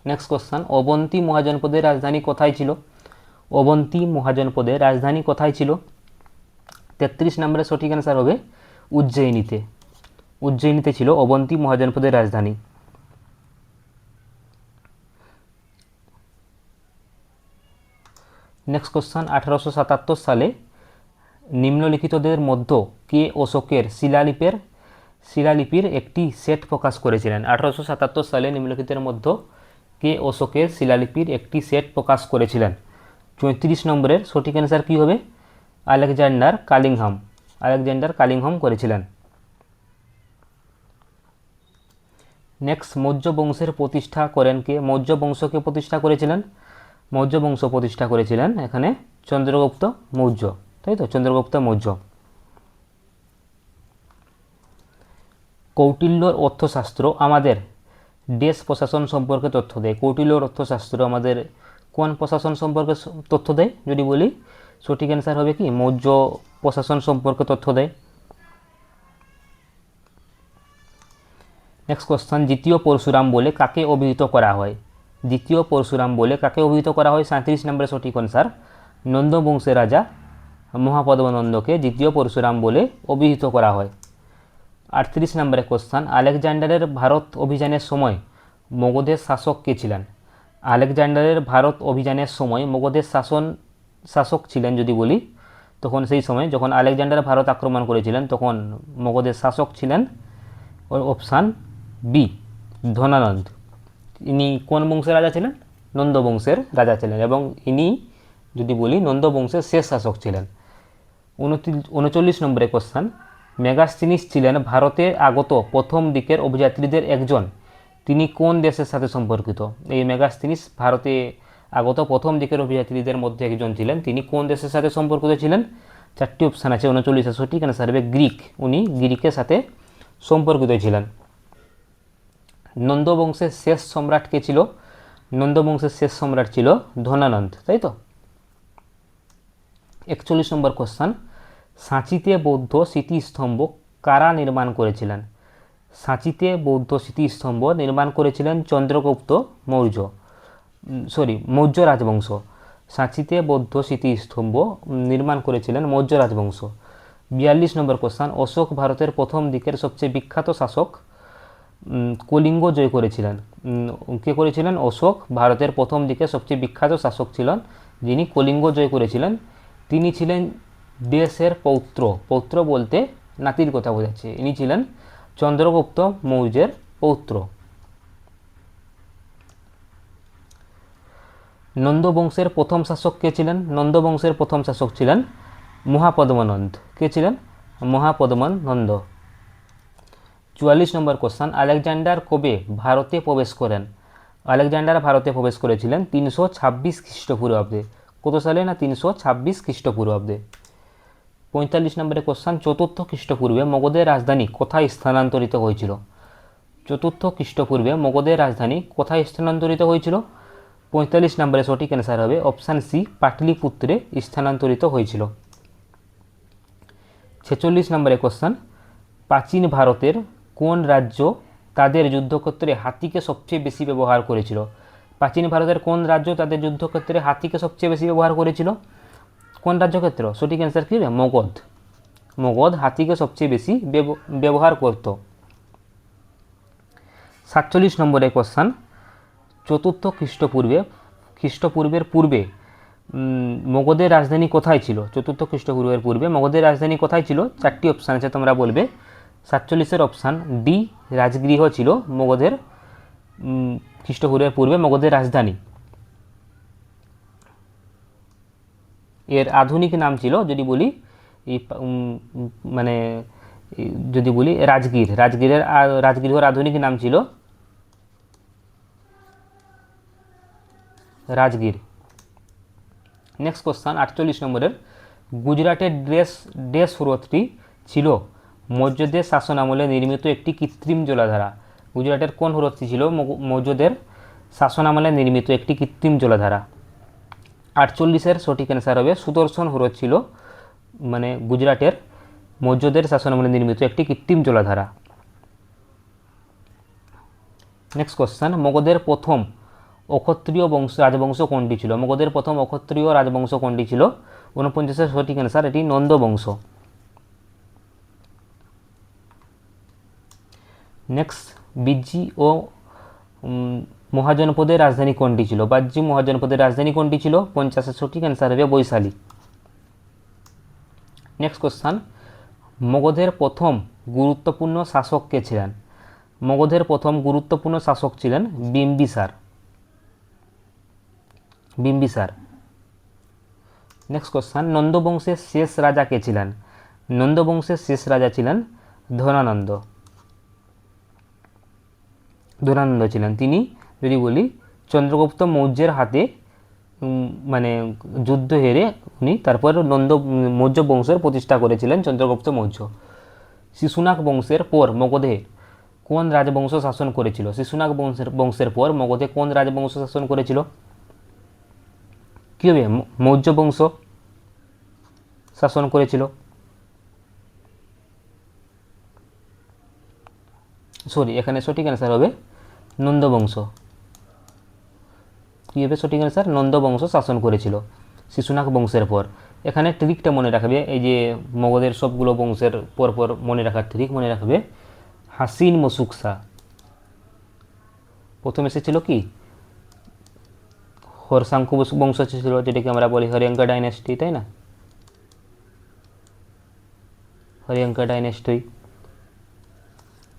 নেক্সট কোশ্চেন, অবন্তী মহাজনপদের রাজধানী কোথায় ছিল? অবন্তী মহাজনপদের রাজধানী কোথায় ছিল? 33 নম্বরের সঠিক অ্যান্সার হবে উজ্জয়িনীতে। উজ্জয়িনীতে ছিল অবন্তী মহাজনপদের রাজধানী। নেক্সট কোশ্চেন, 1877 সালে নিম্নলিখিতদের মধ্যে কে অশোকের শিলালিপির একটি সেট প্রকাশ করেছিলেন? 1877 সালে নিম্নলিখিতের মধ্যে কে অশোকের শিলালিপির একটি সেট প্রকাশ করেছিলেন? 34 নম্বরের সঠিক অ্যান্সার কী হবে? আলেকজান্ডার কালিংহাম করেছিলেন। নেক্সট, মৌর্য বংশের প্রতিষ্ঠা করেন কে? মৌর্য বংশকে প্রতিষ্ঠা করেছিলেন? মৌর্য বংশ প্রতিষ্ঠা করেছিলেন এখানে চন্দ্রগুপ্ত মৌর্য, তাই তো? চন্দ্রগুপ্ত মৌর্য। কৌটিল্যর অর্থশাস্ত্র আমাদের দেশ প্রশাসন সম্পর্কে তথ্য দেয়। কৌটিল্যর অর্থশাস্ত্র আমাদের কোন প্রশাসন সম্পর্কে তথ্য দেয় যদি বলি? সঠিক অ্যান্সার হবে কি? মৌর্য প্রশাসন সম্পর্কে তথ্য দেয়। নেক্সট কোশ্চেন, দ্বিতীয় পরশুরাম বলে কাকে অভিহিত করা হয়? দ্বিতীয় পরশুরাম বলে কাকে অভিহিত করা হয়? 37 নম্বরের সঠিক অ্যান্সার নন্দ বংশের রাজা মহাপদ্মানন্দকে দ্বিতীয় পরশুরাম বলে অভিহিত করা হয়। 38 নম্বরের কোশ্চেন, আলেকজান্ডারের ভারত অভিযানের সময় মগধের শাসক কে ছিলেন? আলেকজান্ডারের ভারত অভিযানের সময় মগধের শাসক ছিলেন যদি বলি, তখন সেই সময় যখন আলেকজান্ডার ভারত আক্রমণ করেছিলেন তখন মগধের শাসক ছিলেন অপশান বি ধনানন্দ। ইনি কোন বংশের রাজা ছিলেন? নন্দ বংশের রাজা ছিলেন, এবং ইনি যদি বলি নন্দ বংশের শেষ শাসক ছিলেন। 39 নম্বরের কোশ্চেন, মেগাস্থিনিস ছিলেন ভারতে আগত প্রথম দিকের অভিযাত্রীদের একজন, তিনি কোন দেশের সাথে সম্পর্কিত? এই মেগাস্থিনিস ভারতে আগত প্রথম দিকের অভিযাত্রীদের মধ্যে একজন ছিলেন, তিনি কোন দেশের সাথে সম্পর্কিত ছিলেন? 4টি অপশান আছে, 39 সঠিক অ্যান্সার হবে গ্রিক। উনি গ্রিকের সাথে সম্পর্কিত ছিলেন। নন্দ বংশের শেষ সম্রাট কে ছিল? নন্দ বংশের শেষ সম্রাট ছিল ধনানন্দ, তাই তো? 41 নম্বর কোশ্চেন, সাঁচিতে বৌদ্ধ স্মৃতিস্তম্ভ কারা নির্মাণ করেছিলেন? সাঁচিতে বৌদ্ধ স্মৃতিস্তম্ভ নির্মাণ করেছিলেন চন্দ্রগুপ্ত মৌর্য রাজবংশ। সাঁচিতে বৌদ্ধ স্মৃতিস্তম্ভ নির্মাণ করেছিলেন মৌর্য রাজবংশ। 42 নম্বর কোশ্চান, অশোক ভারতের প্রথম দিকের সবচেয়ে বিখ্যাত শাসক কলিঙ্গ জয় করেছিলেন। কে করেছিলেন? অশোক ভারতের প্রথম দিকে সবচেয়ে বিখ্যাত শাসক ছিলেন যিনি কলিঙ্গ জয় করেছিলেন। তিনি ছিলেন দেশের পৌত্র, পৌত্র বলতে নাতির কথা বোঝাচ্ছে। ইনি ছিলেন চন্দ্রগুপ্ত মৌর্যের পৌত্র। নন্দ বংশের প্রথম শাসক কে ছিলেন? নন্দ বংশের প্রথম শাসক ছিলেন মহাপদ্মনন্দ। কে ছিলেন? মহাপদ্মনন্দ। 44 নম্বর কোশ্চান, আলেকজান্ডার কবে ভারতে প্রবেশ করেন? আলেকজান্ডার ভারতে প্রবেশ করেছিলেন 326 খ্রিস্টপূর্বাব্দে। কত সালে? না 326 খ্রিস্টপূর্বাব্দে। 45 নম্বরের কোশ্চান, চতুর্থ খ্রিস্টপূর্বে মগধের রাজধানী কোথায় স্থানান্তরিত হয়েছিল? চতুর্থ খ্রিস্টপূর্বে মগধের রাজধানী কোথায় স্থানান্তরিত হয়েছিল? 45 নম্বরে সঠিক অ্যান্সার হবে অপশান সি, পাটলিপুত্রে স্থানান্তরিত হয়েছিল। 46 নম্বরে কোশ্চান, প্রাচীন ভারতের কোন রাজ্য তাদের যুদ্ধক্ষেত্রে হাতিকে সবচেয়ে বেশি ব্যবহার করেছিল? প্রাচীন ভারতের কোন রাজ্য তাদের যুদ্ধক্ষেত্রে হাতিকে সবচেয়ে বেশি ব্যবহার করেছিল? কোন রাজ্যক্ষেত্র? সঠিক অ্যান্সার কী হবে? মগধ। মগধ হাতিকে সবচেয়ে বেশি ব্যবহার করত। 47 নম্বরের কোশ্চান, চতুর্থ খ্রিস্টপূর্বের পূর্বে মগধের রাজধানী কোথায় ছিল? চতুর্থ খ্রিস্টপূর্বের পূর্বে মগধের রাজধানী কোথায় ছিল? 4টি অপশান আছে, তোমরা বলবে। 47-এর অপশান ডি, রাজগৃহ ছিল মগধের খ্রিস্টপূর্বের পূর্বে মগধের রাজধানী। এর আধুনিক নাম ছিল যদি বলি মানে যদি বলি রাজগীর। রাজগৃহের আধুনিক নাম ছিল রাজগীর। নেক্সট কোশ্চান 48 নম্বরের, গুজরাটের ড্রেস হ্রদটি ছিল মৌর্যদের শাসন আমলে নির্মিত একটি কৃত্রিম জলাধারা। গুজরাটের কোন হ্রদটি ছিল মৌর্যদের শাসন আমলে নির্মিত একটি কৃত্রিম জলাধারা? 48-এর সঠিক অ্যান্সার হবে সুদর্শন হ্রদ ছিল মানে গুজরাটের মৌর্যদের শাসন আমলে নির্মিত একটি কৃত্রিম জলাধারা। নেক্সট কোশ্চান, মগধের প্রথম অক্ষত্রিয় রাজবংশ কোনটি ছিল? মগধের প্রথম অক্ষত্রিয় রাজবংশ কোনটি ছিল? 49-এর সঠিক অ্যান্সার এটি নন্দ বংশ। নেক্সট, বিজ্জি ও মহাজনপদের রাজধানী কোনটি ছিল? বাহ্যি মহাজনপদের রাজধানী কোনটি ছিল? 50-এর সঠিক অ্যান্সার হবে বৈশালী। নেক্সট কোশ্চান, মগধের প্রথম গুরুত্বপূর্ণ শাসক কে ছিলেন? মগধের প্রথম গুরুত্বপূর্ণ শাসক ছিলেন বিম্বিসার। নেক্সট কোশ্চান, নন্দ বংশের শেষ রাজা কে ছিলেন? নন্দ বংশের শেষ রাজা ছিলেন ধনানন্দ ছিলেন। তিনি যদি বলি চন্দ্রগুপ্ত মৌর্যের হাতে মানে যুদ্ধ হেরে উনি তারপর মৌর্য বংশের প্রতিষ্ঠা করেছিলেন চন্দ্রগুপ্ত মৌর্য। শিশুনাগ বংশের পর মগধে কোন রাজবংশ শাসন করেছিল? শিশুনাগ বংশের পর মগধে কোন রাজবংশ শাসন করেছিল? কী হবে? মৌর্য বংশ শাসন করেছিল। এখানে সঠিক অ্যান্সার হবে নন্দবংশ। কী হবে সঠিক অ্যান্সার? নন্দবংশ শাসন করেছিল শিশুনাগ বংশের পর। এখানে ট্রিকটা মনে রাখবে, এই যে মগধের সবগুলো বংশের পরপর মনে রাখার ট্রিক মনে রাখবে। হাসিন মসুকসা প্রথম এসেছিল কি? হরশাঙ্কু বংশ ছিল, যেটাকে আমরা বলি হরিয়ঙ্কা ডাইনেস্টি, তাই না? হরিয়ঙ্কা ডাইনেস্টি।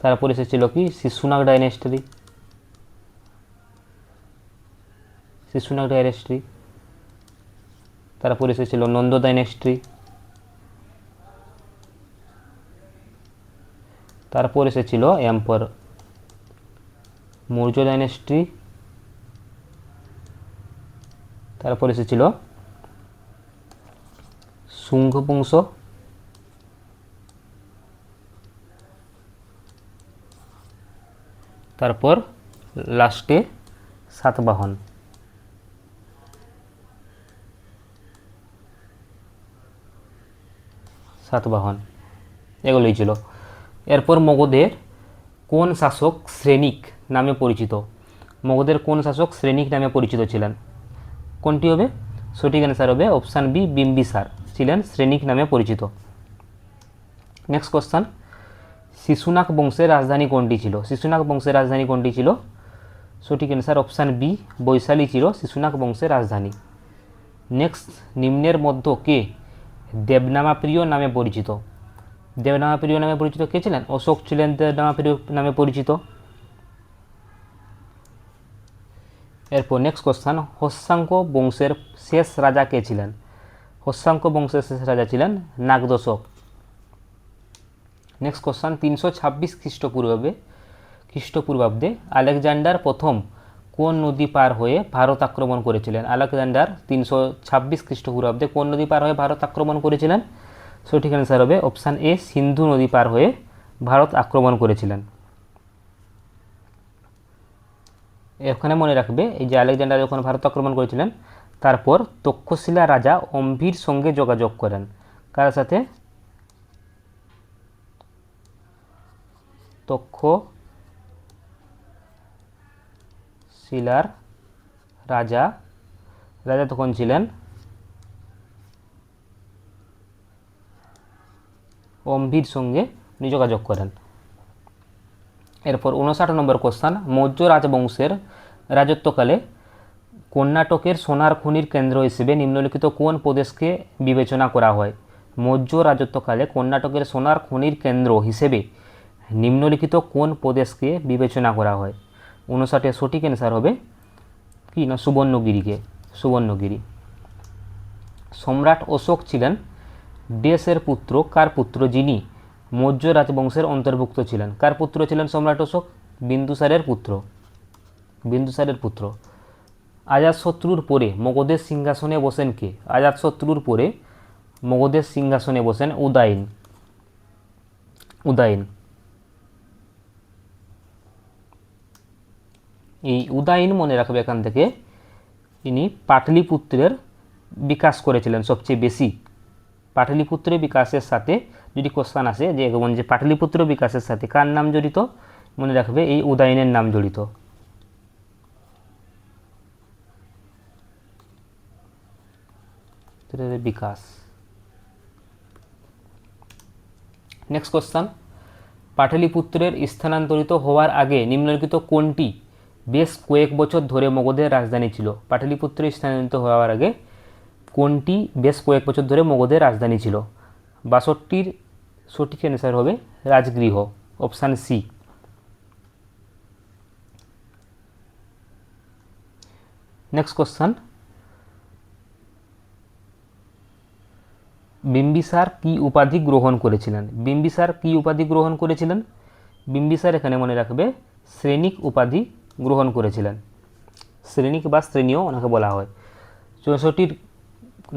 তারপর এসেছিল কি? শিশুনাগ ডাইনেস্টি। তারপর এসেছিল নন্দ ডাইনেস্টি। তারপর এসেছিল এম্পার মৌর্য ডাইনেস্টি। তারপর এসেছিল শুঙ্গ বংশ। তারপর লাস্টে সাতবাহন। এগুলোই ছিল। এরপর মগধের কোন শাসক শ্রেণিক নামে পরিচিত? মগধের কোন শাসক শ্রেণিক নামে পরিচিত ছিলেন? কোনটি হবে? সঠিক অ্যান্সার হবে অপশান বি, বিম্বিসার ছিলেন শ্রেণিক নামে পরিচিত। নেক্সট কোশ্চান, শিশুনাগ বংশের রাজধানী কোনটি ছিল? শিশুনাগ বংশের রাজধানী কোনটি ছিল? সঠিক অ্যান্সার অপশান বি, বৈশালী ছিল শিশুনাগ বংশের রাজধানী। নেক্সট, নিম্নের মধ্য কে দেবনামাপ্রিয় নামে পরিচিত? দেবনামাপ্রিয় নামে পরিচিত কে ছিলেন? অশোক ছিলেন দেবনামাপ্রিয় নামে পরিচিত। এরপর নেক্সট কোশ্চান, হস্যাঙ্ক বংশের শেষ রাজা কে ছিলেন? হস্যাঙ্ক বংশের শেষ রাজা ছিলেন নাগদশক। নেক্সট কোশ্চান, 326 খ্রিস্টপূর্বাব্দে আলেকজান্ডার প্রথম কোন নদী পার হয়ে ভারত আক্রমণ করেছিলেন? আলেকজান্ডার 326 খ্রিস্টপূর্বাব্দে কোন নদী পার হয়ে ভারত আক্রমণ করেছিলেন? সঠিক অ্যান্সার হবে অপশান এ, সিন্ধু নদী পার হয়ে ভারত আক্রমণ করেছিলেন। এখানে মনে রাখবে, এই যে আলেকজান্ডার যখন ভারত আক্রমণ করেছিলেন, তারপর তক্ষশিলা রাজা অম্ভির সঙ্গে যোগাযোগ করেন। কার সাথে? তক্ষশিলার রাজা তখন ছিলেন অম্ভির সঙ্গে উনি যোগাযোগ করেন। এরপর 59 নম্বর কোশ্চান, মৌর্য রাজবংশের রাজত্বকালে কর্ণাটকের সোনার খনির কেন্দ্র হিসেবে নিম্নলিখিত কোন প্রদেশকে বিবেচনা করা হয়? মৌর্য রাজত্বকালে কর্ণাটকের সোনার খনির কেন্দ্র হিসেবে নিম্নলিখিত কোন প্রদেশকে বিবেচনা করা হয়? 59 সঠিক অ্যান্সার হবে কি না, সুবর্ণগিরি। সম্রাট অশোক ছিলেন দেশের পুত্র, কার পুত্র, যিনি মৌর্য রাজবংশের অন্তর্ভুক্ত ছিলেন? কার পুত্র ছিলেন সম্রাট অশোক? বিন্দুসারের পুত্র। আজাতশত্রুর পরে মগধের সিংহাসনে বসেন কে? আজাতশত্রুর পরে মগধের সিংহাসনে বসেন উদয়ন। এই উদয়ন মনে রাখবে এখান থেকে, ইনি পাটলিপুত্রের বিকাশ করেছিলেন সবচেয়ে বেশি। পাটলিপুত্রের বিকাশের সাথে যদি কোশ্চান আসে যে পাটলিপুত্র বিকাশের সাথে কার নাম জড়িত, মনে রাখবে এই উদয়নের নাম জড়িত। বিকাশ। নেক্সট কোশ্চান, পাটলিপুত্রের স্থানান্তরিত হওয়ার আগে নিম্নলিখিত কোনটি বেশ কয়েক বছর ধরে মগধের রাজধানী ছিল? পাটলিপুত্রে স্থানান্তরিত হওয়ার আগে কোনটি বেশ কয়েক বছর ধরে মগধের রাজধানী ছিল? 62 সঠিক অ্যান্সার হবে Rajgriha, option C. Next question, Bimbisara কি উপাধি গ্রহণ করেছিলেন? বিম্বিসার এখানে মনে রাখবে শ্রেণিক উপাধি গ্রহণ করেছিলেন। শ্রেণিক বা শ্রেণীয় ওনাকে বলা হয়। 64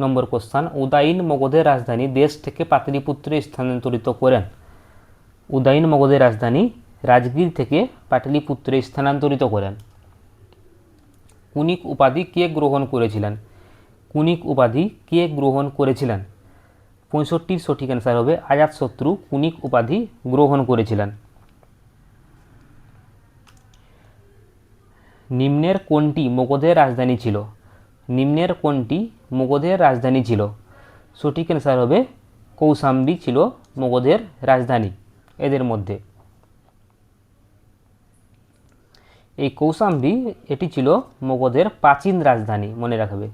নম্বর কোশ্চান, উদয়ন মগধের রাজধানী দেশ থেকে পাটলিপুত্রে স্থানান্তরিত করেন। উদয়ন মগধের রাজধানী রাজগীর থেকে পাটলিপুত্রে স্থানান্তরিত করেন। কুনিক উপাধি কে গ্রহণ করেছিলেন? 65 সঠিক অ্যান্সার হবে আজাতশত্রু কুনিক উপাধি গ্রহণ করেছিলেন। নিম্নের কোনটি মগধের রাজধানী ছিল? সঠিক অ্যান্সার হবে কৌশাম্বী ছিল মগধের রাজধানী এদের মধ্যে। এই কৌশাম্বী এটি ছিল মগধের প্রাচীন রাজধানী, মনে রাখবে।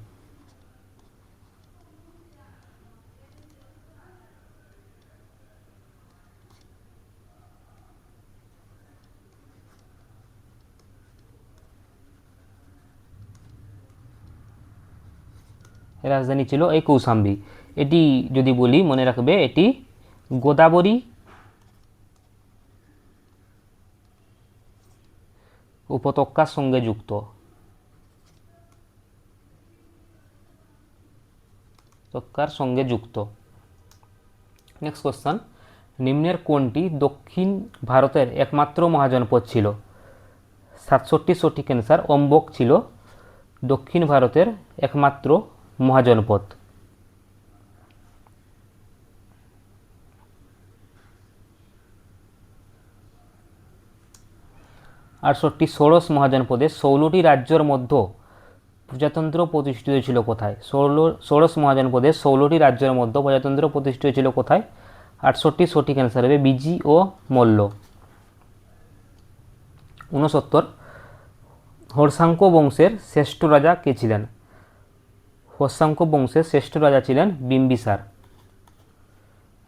রাজধানী ছিল এই কৌশাম্বী। এটি যদি বলি মনে রাখবে এটি গোদাবরী উপত্যকার সঙ্গে যুক্ত। নেক্সট কোশ্চেন, নিম্নের কোনটি দক্ষিণ ভারতের একমাত্র মহাজনপদ ছিল? 67 সঠিক অ্যান্সার অম্বক ছিল দক্ষিণ ভারতের একমাত্র মহাজনপদ। 68 ষোড়শ মহাজনপদে 16টি রাজ্যের মধ্যে প্রজাতন্ত্র প্রতিষ্ঠিত ছিল কোথায়? ষোড়শ মহাজনপদে 16টি রাজ্যের মধ্যে প্রজাতন্ত্র প্রতিষ্ঠিত ছিল কোথায়? 68 সঠিক অ্যান্সার হবে বিজি ও মল্ল। 69 হর্ষাঙ্ক বংশের শ্রেষ্ঠ রাজা কে ছিলেন? হর্ষাঙ্ক বংশের শ্রেষ্ঠ রাজা ছিলেন বিম্বিসার।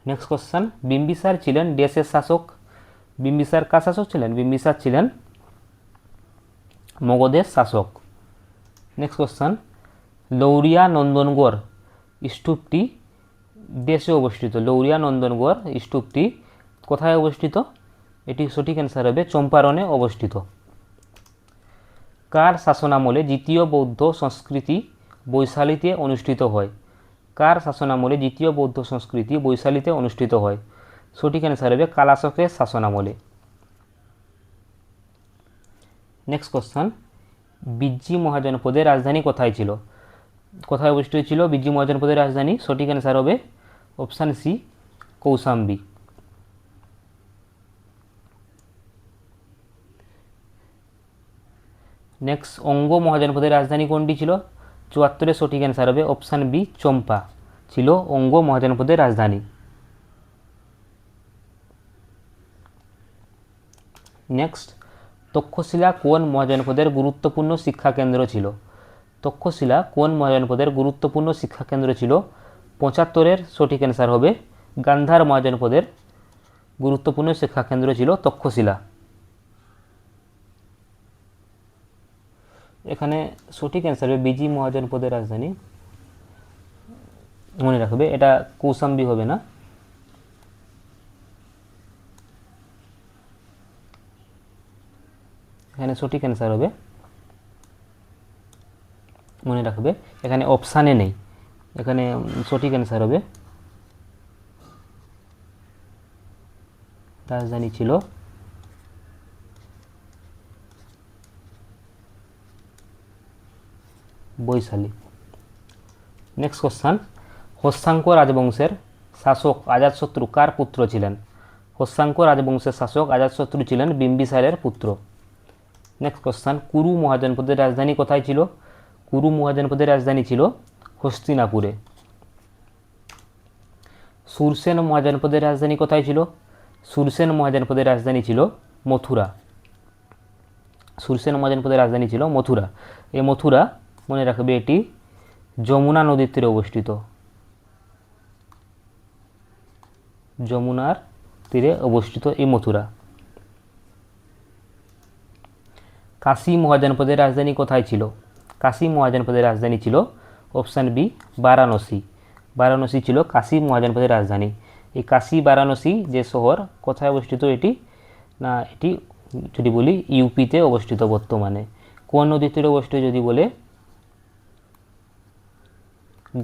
নেক্সট কোশ্চেন, বিম্বিসার ছিলেন দেশের শাসক। বিম্বিসার কার শাসক ছিলেন? বিম্বিসার ছিলেন মগধের শাসক। নেক্সট কোশ্চেন, লৌরিয়া নন্দনগড় স্তূপটি দেশে অবস্থিত। লৌরিয়া নন্দনগড় স্তূপটি কোথায় অবস্থিত? এটি সঠিক অ্যান্সার হবে চম্পারণে অবস্থিত। কার শাসনামলে দ্বিতীয় বৌদ্ধ সংস্কৃতি বৈশালীতে অনুষ্ঠিত হয়? কার শাসনামলে দ্বিতীয় বৌদ্ধ সংস্কৃতি বৈশালীতে অনুষ্ঠিত হয়? সঠিক অ্যান্সার হবে কালাশকের শাসনামলে। নেক্সট কোশ্চেন, বিজ্জি মহাজনপদের রাজধানী কোথায় ছিল? কোথায় অবস্থিত ছিল বিজ্জি মহাজনপদের রাজধানী? সঠিক অ্যান্সার হবে অপশান সি, কৌশাম্বী। নেক্সট, অঙ্গ মহাজনপদের রাজধানী কোনটি ছিল? 74 সঠিক অ্যান্সার হবে অপশান বি, চম্পা ছিল অঙ্গ মহাজনপদের রাজধানী। নেক্সট, তক্ষশিলা কোন মহাজনপদের গুরুত্বপূর্ণ শিক্ষাকেন্দ্র ছিল? তক্ষশিলা কোন মহাজনপদের গুরুত্বপূর্ণ শিক্ষাকেন্দ্র ছিল? 75 সঠিক অ্যান্সার হবে গান্ধার মহাজনপদের গুরুত্বপূর্ণ শিক্ষাকেন্দ্র ছিল তক্ষশিলা। এখানে সঠিক অ্যান্সার হবে বিজি মহাজনপদের রাজধানী, মনে রাখবে এটা কৌশাম্বী হবে না। এখানে সঠিক অ্যান্সার হবে, মনে রাখবে এখানে অপশানে নেই, এখানে সঠিক অ্যান্সার হবে রাজধানী ছিল বৈশালী। নেক্সট কোশ্চান, হর্ষাঙ্ক রাজবংশের শাসক অজাতশত্রু কার পুত্র ছিলেন? হর্ষাঙ্ক রাজবংশের শাসক অজাতশত্রু ছিলেন বিম্বিসারের পুত্র। নেক্সট কোশ্চান, কুরু মহাজনপদের রাজধানী কোথায় ছিল? কুরু মহাজনপদের রাজধানী ছিল হস্তিনাপুরে। সুরসেন মহাজনপদের রাজধানী কোথায় ছিল? সুরসেন মহাজনপদের রাজধানী ছিল মথুরা। সুরসেন মহাজনপদের রাজধানী ছিল মথুরা। এই মথুরা মনে রাখবে এটি যমুনা নদীর তীরে অবস্থিত। যমুনার তীরে অবস্থিত এই মথুরা। কাশী মহাজনপদের রাজধানী কোথায় ছিল? কাশী মহাজনপদের রাজধানী ছিল অপশান বি, বারাণসী। বারাণসী ছিল কাশী মহাজনপদের রাজধানী। এই কাশী বারাণসী যে শহর কোথায় অবস্থিত? এটি না, এটি যদি বলি ইউপিতে অবস্থিত বর্তমানে। কোন নদীর তীরে অবস্থিত যদি বলে?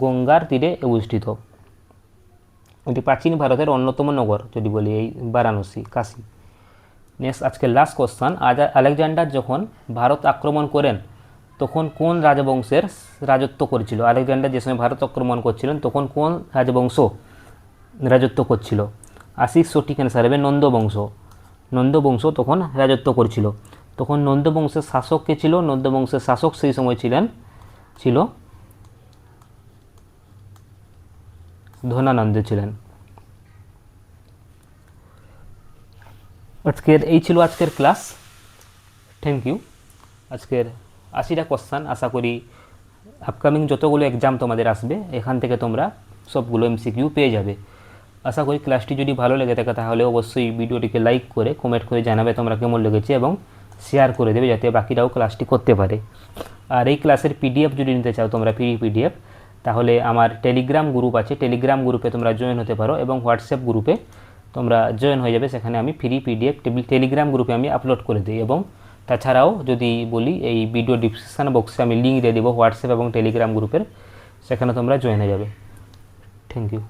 গঙ্গার তীরে অবস্থিত। এটি প্রাচীন ভারতের অন্যতম নগর যদি বলি এই বারাণসী, কাশী। নেক্সট, আজকের লাস্ট কোশ্চান, আলেকজান্ডার যখন ভারত আক্রমণ করেন তখন কোন রাজবংশের রাজত্ব করেছিল? আলেকজান্ডার যে সময় ভারত আক্রমণ করছিলেন তখন কোন রাজবংশ রাজত্ব করছিল? 80 সঠিক অ্যান্সার হবে নন্দবংশ। নন্দবংশ তখন রাজত্ব করছিল। তখন নন্দবংশের শাসক কে ছিল? নন্দবংশের শাসক সেই সময় ছিল ধনানন্দ ছিলেন। এই ছিল আজকের ক্লাস। Thank you. আজকের 80টা কোশ্চান, আশা করি আপকামিং যতগুলো এক্সাম তোমাদের আসবে এখান থেকে তোমরা সবগুলো এমসিকিউ পেয়ে যাবে। আশা করি ক্লাসটি যদি ভালো লেগে থাকে তাহলে অবশ্যই ভিডিওটিকে লাইক করে কমেন্ট করে জানাবে তোমরা কেমন লেগেছে এবং শেয়ার করে দেবে যাতে বাকিরাও ক্লাসটি করতে পারে। আর এই ক্লাসের পিডিএফ যদি নিতে চাও তোমরা ফ্রি পিডিএফ, তাহলে আমার টেলিগ্রাম গ্রুপ আছে, টেলিগ্রাম গ্রুপে তোমরা জয়েন হতে পারো এবং হোয়াটসঅ্যাপ গ্রুপে তোমরা জয়েন হয়ে যাবে। সেখানে আমি ফ্রি পিডিএফ টেলিগ্রাম গ্রুপে আমি আপলোড করে দিই। এবং তাছাড়াও যদি বলি এই ভিডিও ডিসক্রিপশান বক্সে আমি লিঙ্ক দিয়ে দেবো হোয়াটসঅ্যাপ এবং টেলিগ্রাম গ্রুপের, সেখানে তোমরা জয়েন হয়ে যাবে। Thank you.